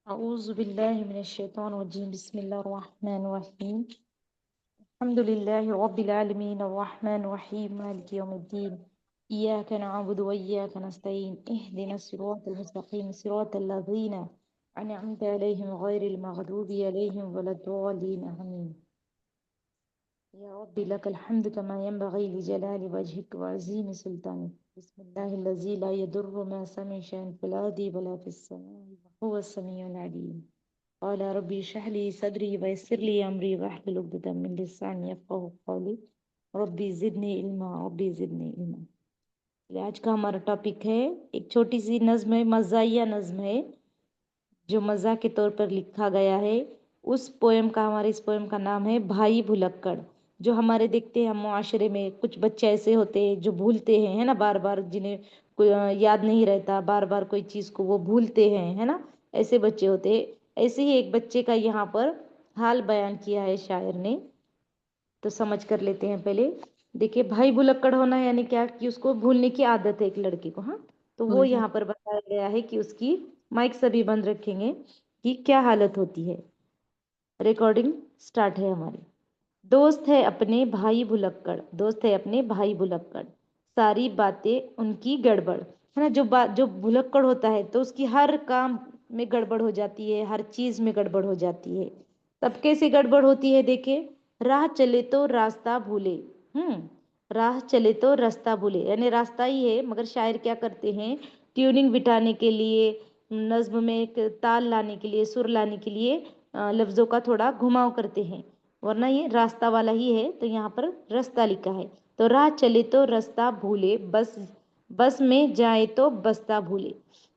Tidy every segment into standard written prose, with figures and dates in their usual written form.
أعوذ بالله من الشيطان الرجيم بسم الله الرحمن الرحيم الحمد لله رب العالمين الرحمن الرحيم مالك يوم الدين إياك نعبد وإياك نستعين اهدنا الصراط المستقيم صراط الذين أنعمت عليهم غير المغضوب عليهم ولا الضالين آمين يا رب لك الحمد كما ينبغي لجلال وجهك وعظيم سلطانك بسم الله الذي لا يضر مع اسمه شيء في الأرض ولا في السماء وهو السميع العليم قال ربي اشرح لي صدري ويسر لي امري واحلل عقدة من لساني يفقهوا قولي ربی زدنی علما ربی زدنی علما۔ آج کا ہمارا ٹاپک ہے ایک چھوٹی سی نظم ہے، مزاحیہ نظم ہے جو مزاح کے طور پر لکھا گیا ہے۔ ہمارے اس پوئم کا نام ہے بھائی بھلکڑ۔ جو ہمارے دیکھتے ہیں ہم معاشرے میں کچھ بچے ایسے ہوتے ہیں جو بھولتے ہیں، ہے نا، بار بار جنہیں کوئی یاد نہیں رہتا، بار بار کوئی چیز کو وہ بھولتے ہیں، ہے نا، ایسے بچے ہوتے ہیں۔ ایسے ہی ایک بچے کا یہاں پر حال بیان کیا ہے شاعر نے، تو سمجھ کر لیتے ہیں پہلے۔ دیکھیے، بھائی بھلکڑ ہونا یعنی کیا کہ اس کو بھولنے کی عادت ہے ایک لڑکے کو، ہاں، تو وہ یہاں پر بتایا گیا ہے کہ اس کی مائک سبھی بند رکھیں گے کہ کیا حالت ہوتی ہے۔ ریکارڈنگ سٹارٹ ہے ہماری۔ دوست ہے اپنے بھائی بھلکڑ، دوست ہے اپنے بھائی بھلکڑ، ساری باتیں ان کی گڑبڑ، ہے نا۔ جو بھلکڑ ہوتا ہے تو اس کی ہر کام میں گڑبڑ ہو جاتی ہے، ہر چیز میں گڑبڑ ہو جاتی ہے۔ تب کیسے گڑبڑ ہوتی ہے؟ دیکھیں، راہ چلے تو راستہ بھولے، راہ چلے تو راستہ بھولے، یعنی راستہ ہی ہے مگر شاعر کیا کرتے ہیں، ٹیوننگ بٹھانے کے لیے، نظم میں ایک تال لانے کے لیے، سر لانے کے لیے لفظوں کا تھوڑا گھماؤ کرتے ہیں، ورنہ یہ راستہ والا ہی ہے، تو یہاں پر راستہ لکھا ہے۔ تو راہ چلے تو راستہ بھولے، بس میں جائے تو بستہ بھولے،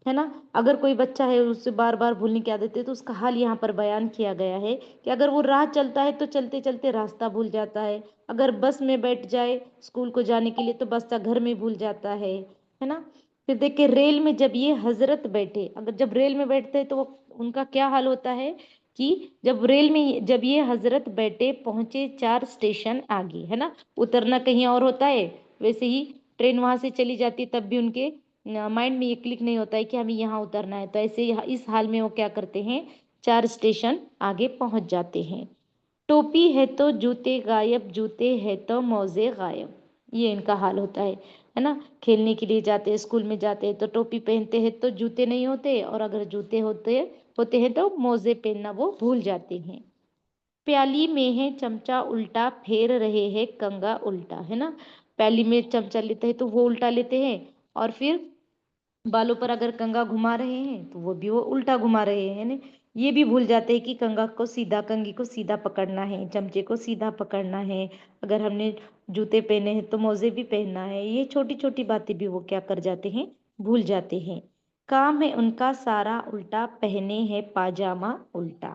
ہے نا۔ اگر کوئی بچہ ہے اس سے بار بار بھولنے کی عادت ہے تو اس کا حال یہاں پر بیان کیا گیا ہے کہ اگر وہ راہ چلتا ہے تو چلتے چلتے راستہ بھول جاتا ہے، اگر بس میں بیٹھ جائے اسکول کو جانے کے لیے تو بستہ گھر میں بھول جاتا ہے نا۔ پھر دیکھیں، ریل میں جب یہ حضرت بیٹھے، اگر جب ریل میں بیٹھتے ہیں تو وہ ان کا کیا حال ہوتا ہے کہ جب یہ حضرت بیٹھے پہنچے 4 اسٹیشن آگے، ہے نا، اترنا کہیں اور ہوتا ہے، ویسے ہی ٹرین وہاں سے چلی جاتی تب بھی ان کے مائنڈ میں یہ کلک نہیں ہوتا ہے کہ ہمیں یہاں اترنا ہے، تو ایسے اس حال میں وہ کیا کرتے ہیں، 4 اسٹیشن آگے پہنچ جاتے ہیں۔ ٹوپی ہے تو جوتے غائب، جوتے ہے تو موزے غائب، یہ ان کا حال ہوتا ہے نا۔ کھیلنے کے لیے جاتے، اسکول میں جاتے تو ٹوپی پہنتے ہیں تو جوتے نہیں ہوتے، اور اگر جوتے ہوتے ہیں تو موزے پہننا وہ بھول جاتے ہیں۔ پیالی میں ہے چمچہ الٹا، پھیر رہے ہیں کنگا الٹا، ہے نا۔ پیالی میں چمچہ لیتے ہیں تو وہ الٹا لیتے ہیں، اور پھر بالوں پر اگر کنگا گھما رہے ہیں تو وہ بھی وہ الٹا گھما رہے ہیں نا۔ یہ بھی بھول جاتے ہیں کہ کنگھی کو سیدھا پکڑنا ہے، چمچے کو سیدھا پکڑنا ہے، اگر ہم نے جوتے پہنے ہیں تو موزے بھی پہننا ہے۔ یہ چھوٹی چھوٹی باتیں بھی وہ کیا کر جاتے ہیں، بھول جاتے ہیں۔ کام ہے ان کا سارا الٹا، پہنے ہے پاجامہ الٹا۔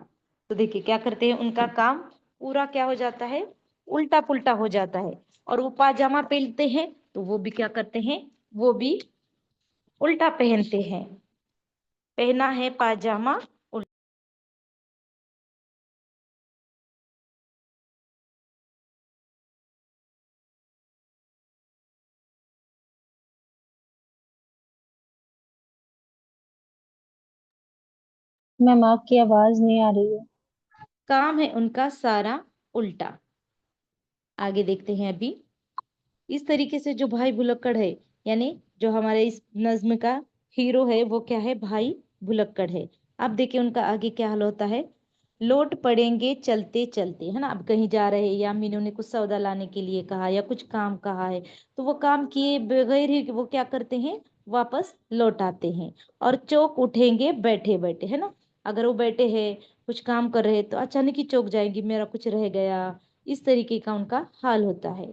تو دیکھیں کیا کرتے ہیں، ان کا کام پورا کیا ہو جاتا ہے، الٹا پلٹا ہو جاتا ہے، اور وہ پاجامہ پہنتے ہیں تو وہ بھی کیا کرتے ہیں، وہ بھی الٹا پہنتے ہیں۔ پہنا ہے پاجامہ الٹا۔ میم آپ کی آواز نہیں آ رہی ہے۔ کام ہے ان کا سارا الٹا۔ آگے دیکھتے ہیں ابھی۔ اس طریقے سے جو بھائی بھلکڑ ہے، یعنی جو ہمارے اس نظم کا ہیرو ہے، وہ کیا ہے، بھائی بھلکڑ ہے۔ اب دیکھیں ان کا آگے کیا حال ہوتا ہے۔ لوٹ پڑیں گے چلتے چلتے، ہے نا، اب کہیں جا رہے ہیں یا امی نے کچھ سودا لانے کے لیے کہا یا کچھ کام کہا ہے تو وہ کام کیے بغیر ہی وہ کیا کرتے ہیں، واپس لوٹ آتے ہیں۔ اور چوک اٹھیں گے بیٹھے بیٹھے، ہے نا، اگر وہ بیٹھے ہیں کچھ کام کر رہے تو اچانک ہی چوک جائیں گے، میرا کچھ رہ گیا، اس طریقے کا ان کا حال ہوتا ہے۔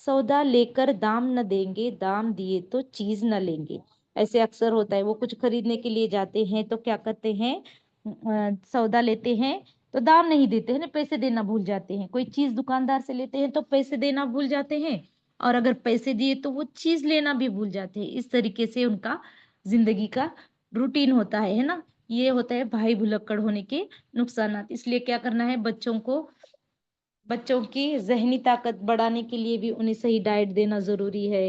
سودا لے کر دام نہ دیں گے، دام دیے تو چیز نہ لیں گے۔ ایسے اکثر ہوتا ہے، وہ کچھ خریدنے کے لیے جاتے ہیں تو کیا کرتے ہیں، سودا لیتے ہیں تو دام نہیں دیتے ہیں نا، پیسے دینا بھول جاتے ہیں۔ کوئی چیز دکاندار سے لیتے ہیں تو پیسے دینا بھول جاتے ہیں، اور اگر پیسے دیے تو وہ چیز لینا بھی بھول جاتے ہیں۔ اس طریقے سے ان کا زندگی کا روٹین ہوتا ہے نا۔ یہ ہوتا ہے بھائی بھلکڑ ہونے کے نقصانات۔ اس لیے کیا کرنا ہے، بچوں کی ذہنی طاقت بڑھانے کے لیے بھی انہیں صحیح ڈائٹ دینا ضروری ہے،